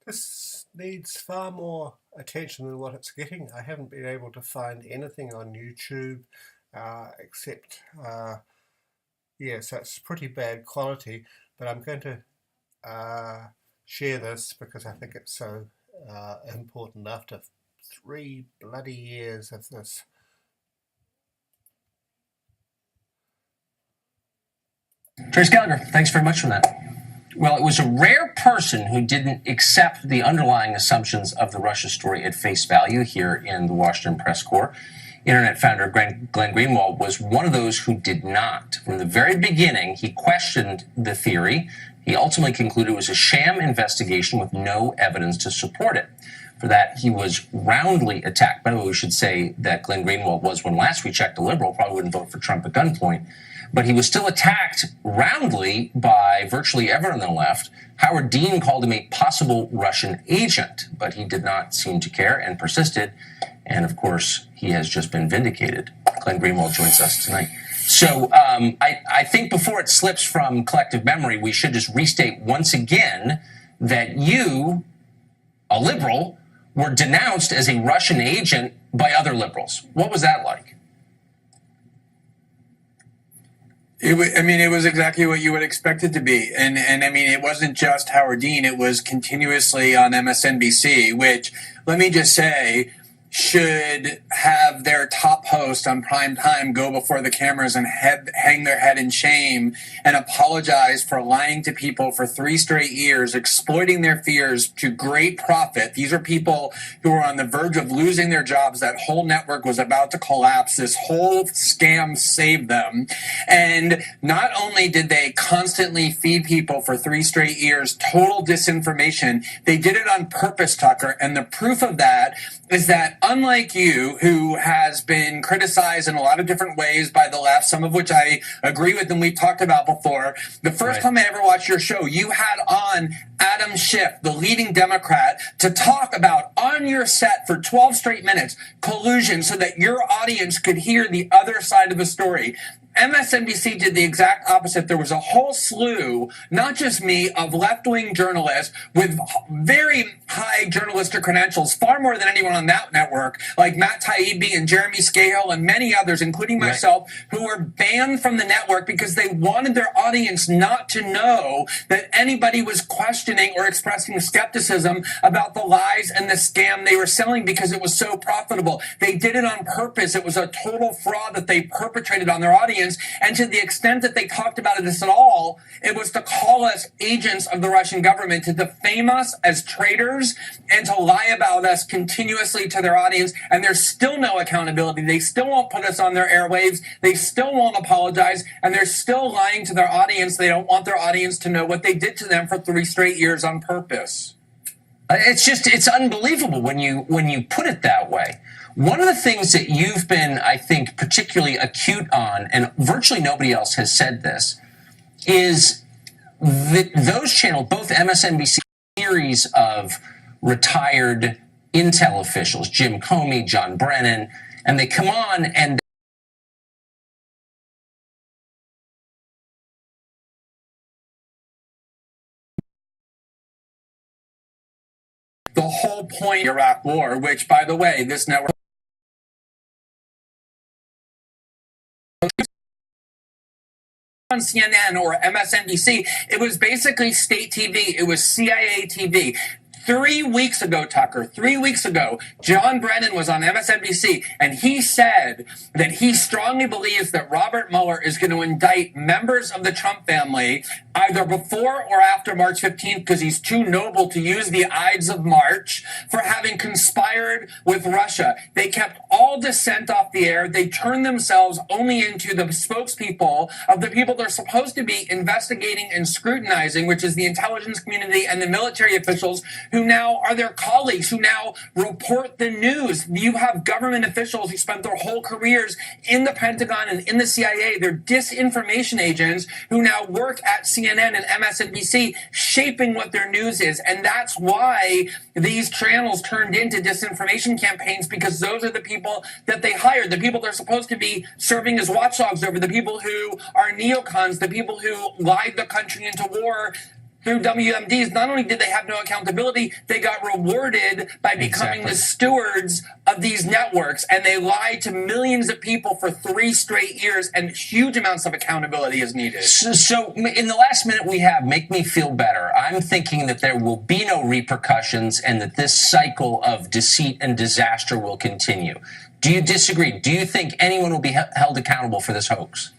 This needs far more attention than what it's getting. I haven't been able to find anything on YouTube except, so it's pretty bad quality, but I'm going to share this because I think it's so important after 3 bloody years of this. Trace Gallagher, thanks very much for that. Well, it was a rare person who didn't accept the underlying assumptions of the Russia story at face value here in the Washington press corps. Internet founder Glenn Greenwald was one of those who did not. From the very beginning, he questioned the theory. He ultimately concluded it was a sham investigation with no evidence to support it. For that, he was roundly attacked. By the way, we should say that Glenn Greenwald was, when last we checked, a liberal, probably wouldn't vote for Trump at gunpoint. But he was still attacked roundly by virtually everyone on the left. Howard Dean called him a possible Russian agent, but he did not seem to care and persisted. And of course, he has just been vindicated. Glenn Greenwald joins us tonight. So I think before it slips from collective memory, we should just restate once again that you, a liberal, were denounced as a Russian agent by other liberals. What was that like? It was exactly what you would expect it to be. And I mean, it wasn't just Howard Dean. It was continuously on MSNBC, which, let me just say, should have their top host on prime time go before the cameras and hang their head in shame and apologize for lying to people for 3 straight years, exploiting their fears to great profit. These are people who are on the verge of losing their jobs. That whole network was about to collapse. This whole scam saved them. And not only did they constantly feed people for 3 straight years total disinformation, they did it on purpose, Tucker. And the proof of that is that, unlike you, who has been criticized in a lot of different ways by the left, some of which I agree with and we've talked about before, the first time I ever watched your show, you had on Adam Schiff, the leading Democrat, to talk about, on your set for 12 straight minutes, collusion, so that your audience could hear the other side of the story. MSNBC did the exact opposite. There was a whole slew, not just me, of left-wing journalists with very high journalistic credentials, far more than anyone on that network, like Matt Taibbi and Jeremy Scahill and many others, including myself, who were banned from the network because they wanted their audience not to know that anybody was questioning or expressing skepticism about the lies and the scam they were selling because it was so profitable. They did it on purpose. It was a total fraud that they perpetrated on their audience. And to the extent that they talked about this at all, it was to call us agents of the Russian government, to defame us as traitors, and to lie about us continuously to their audience. And there's still no accountability. They still won't put us on their airwaves. They still won't apologize. And they're still lying to their audience. They don't want their audience to know what they did to them for 3 straight years on purpose. It's unbelievable when you put it that way. One of the things that you've been, I think, particularly acute on, and virtually nobody else has said this, is that those channels, both MSNBC, series of retired intel officials, Jim Comey, John Brennan, and they come on and the whole point of the Iraq War, which, by the way, this network on CNN or MSNBC, it was basically state TV. It was CIA TV. 3 weeks ago, Tucker, 3 weeks ago, John Brennan was on MSNBC, and he said that he strongly believes that Robert Mueller is going to indict members of the Trump family either before or after March 15th because he's too noble to use the Ides of March for having conspired with Russia. They kept all dissent off the air. They turned themselves only into the spokespeople of the people they're supposed to be investigating and scrutinizing, which is the intelligence community and the military officials who now are their colleagues, who now report the news. You have government officials who spent their whole careers in the Pentagon and in the CIA. They're disinformation agents who now work at CNN and MSNBC, shaping what their news is. And that's why these channels turned into disinformation campaigns, because those are the people that they hired, the people they're supposed to be serving as watchdogs over, the people who are neocons, the people who lied the country into war through WMDs, not only did they have no accountability, they got rewarded by becoming the stewards of these networks, and they lied to millions of people for 3 straight years, and huge amounts of accountability is needed. So in the last minute we have, make me feel better. I'm thinking that there will be no repercussions and that this cycle of deceit and disaster will continue. Do you disagree? Do you think anyone will be held accountable for this hoax?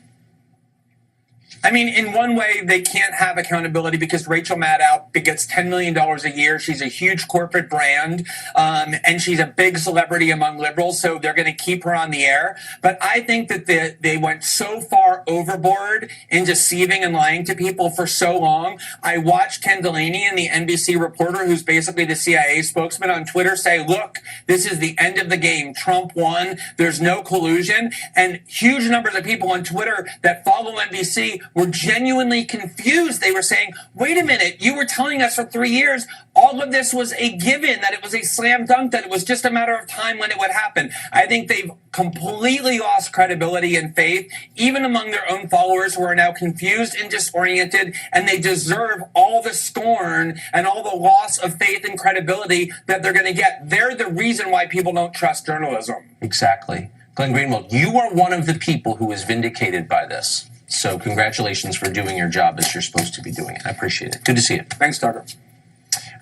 I mean, in one way, they can't have accountability because Rachel Maddow gets $10 million a year. She's a huge corporate brand, and she's a big celebrity among liberals, so they're going to keep her on the air. But I think that they went so far overboard in deceiving and lying to people for so long. I watched Ken Delaney, and the NBC reporter, who's basically the CIA spokesman, on Twitter say, look, this is the end of the game. Trump won. There's no collusion. And huge numbers of people on Twitter that follow NBC were genuinely confused. They were saying, wait a minute, you were telling us for 3 years all of this was a given, that it was a slam dunk, that it was just a matter of time when it would happen. I think they've completely lost credibility and faith, even among their own followers, who are now confused and disoriented, and they deserve all the scorn and all the loss of faith and credibility that they're going to get. They're the reason why people don't trust journalism. Exactly. Glenn Greenwald, you are one of the people who is vindicated by this. So congratulations for doing your job as you're supposed to be doing it. I appreciate it. Good to see you. Thanks, Tucker.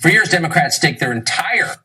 For years, Democrats staked their entire